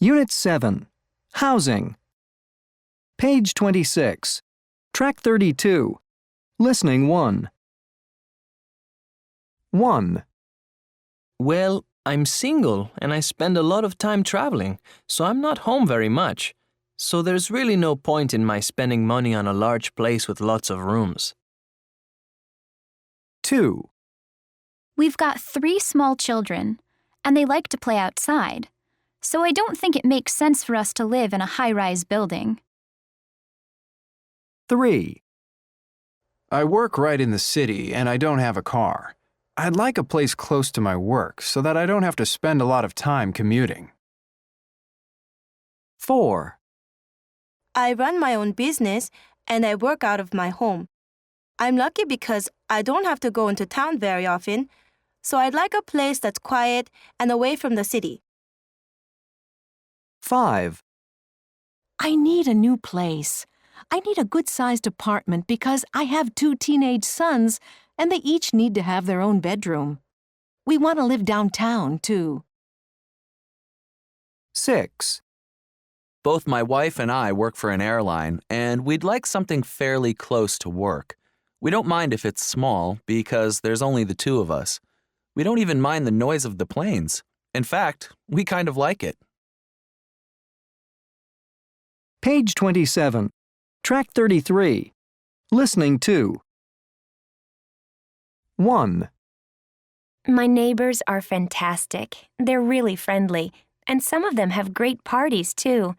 Unit 7, Housing. Page 26, Track 32, Listening 1. 1. Well, I'm single and I spend a lot of time traveling, so I'm not home very much. So there's really no point in my spending money on a large place with lots of rooms. 2. We've got 3 small children, and they like to play outside, so I don't think it makes sense for us to live in a high-rise building. 3. I work right in the city and I don't have a car. I'd like a place close to my work so that I don't have to spend a lot of time commuting. 4. I run my own business and I work out of my home. I'm lucky because I don't have to go into town very often, so I'd like a place that's quiet and away from the city. 5. I need a new place. I need a good-sized apartment because I have 2 teenage sons and they each need to have their own bedroom. We want to live downtown, too. 6. Both my wife and I work for an airline, and we'd like something fairly close to work. We don't mind if it's small because there's only the 2 of us. We don't even mind the noise of the planes. In fact, we kind of like it. Page 27, Track 33, Listening 2. 1. My neighbors are fantastic. They're really friendly, and some of them have great parties, too.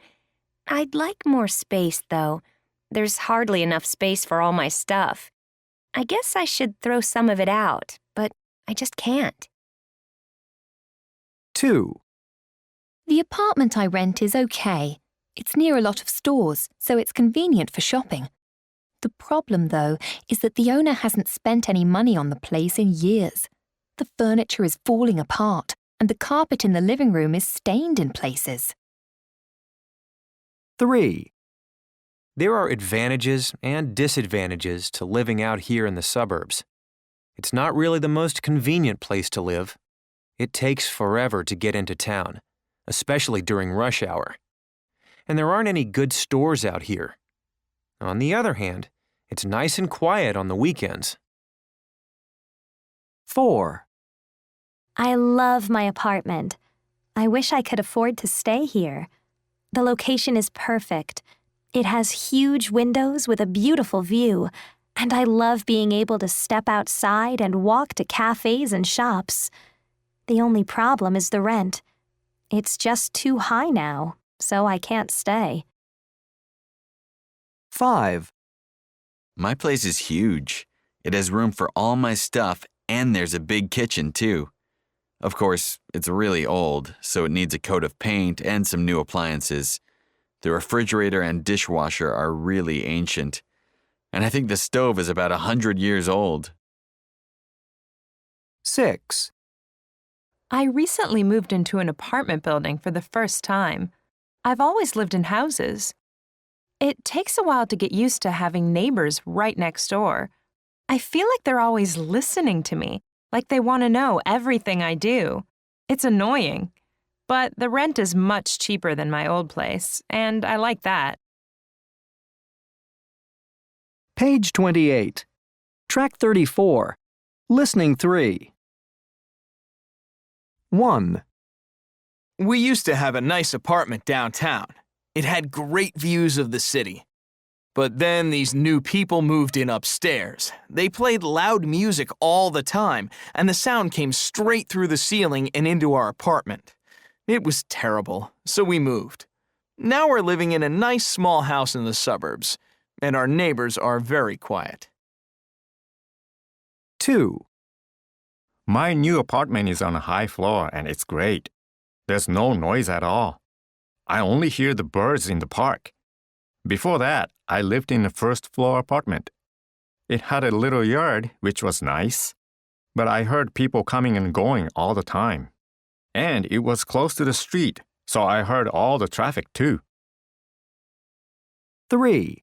I'd like more space, though. There's hardly enough space for all my stuff. I guess I should throw some of it out, but I just can't. 2. The apartment I rent is okay. It's near a lot of stores, so it's convenient for shopping. The problem, though, is that the owner hasn't spent any money on the place in years. The furniture is falling apart, and the carpet in the living room is stained in places. 3. There are advantages and disadvantages to living out here in the suburbs. It's not really the most convenient place to live. It takes forever to get into town, especially during rush hour. And there aren't any good stores out here. On the other hand, it's nice and quiet on the weekends. 4. I love my apartment. I wish I could afford to stay here. The location is perfect. It has huge windows with a beautiful view, and I love being able to step outside and walk to cafes and shops. The only problem is the rent. It's just too high now, so I can't stay. 5. My place is huge. It has room for all my stuff, and there's a big kitchen, too. Of course, it's really old, so it needs a coat of paint and some new appliances. The refrigerator and dishwasher are really ancient, and I think the stove is about 100 years old. 6. I recently moved into an apartment building for the first time. I've always lived in houses. It takes a while to get used to having neighbors right next door. I feel like they're always listening to me, like they want to know everything I do. It's annoying. But the rent is much cheaper than my old place, and I like that. Page 28, Track 34, Listening 3. 1. We used to have a nice apartment downtown. It had great views of the city. But then these new people moved in upstairs. They played loud music all the time, and the sound came straight through the ceiling and into our apartment. It was terrible, so we moved. Now we're living in a nice small house in the suburbs, and our neighbors are very quiet. 2. My new apartment is on a high floor and it's great. There's no noise at all. I only hear the birds in the park. Before that, I lived in a first-floor apartment. It had a little yard, which was nice, but I heard people coming and going all the time. And it was close to the street, so I heard all the traffic too. 3.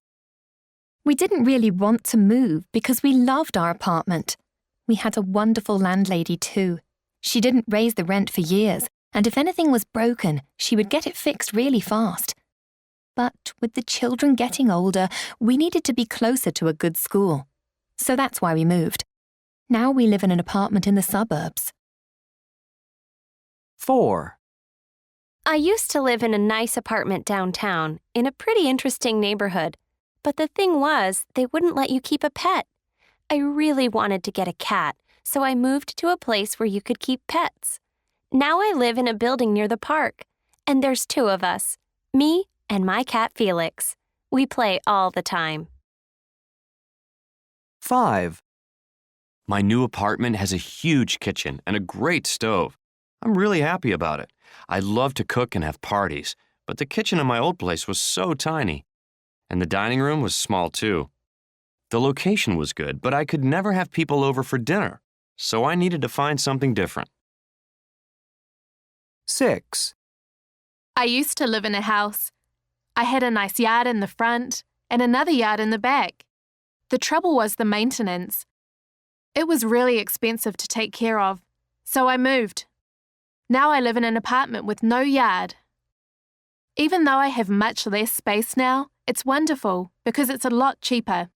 We didn't really want to move because we loved our apartment. We had a wonderful landlady too. She didn't raise the rent for years, and if anything was broken, she would get it fixed really fast. But with the children getting older, we needed to be closer to a good school. So that's why we moved. Now we live in an apartment in the suburbs. 4. I used to live in a nice apartment downtown, in a pretty interesting neighborhood. But the thing was, they wouldn't let you keep a pet. I really wanted to get a cat, so I moved to a place where you could keep pets. Now I live in a building near the park, and there's 2 of us, me and my cat Felix. We play all the time. 5. My new apartment has a huge kitchen and a great stove. I'm really happy about it. I love to cook and have parties, but the kitchen in my old place was so tiny. And the dining room was small too. The location was good, but I could never have people over for dinner, so I needed to find something different. 6. I used to live in a house. I had a nice yard in the front and another yard in the back. The trouble was the maintenance. It was really expensive to take care of, so I moved. Now I live in an apartment with no yard. Even though I have much less space now, it's wonderful because it's a lot cheaper.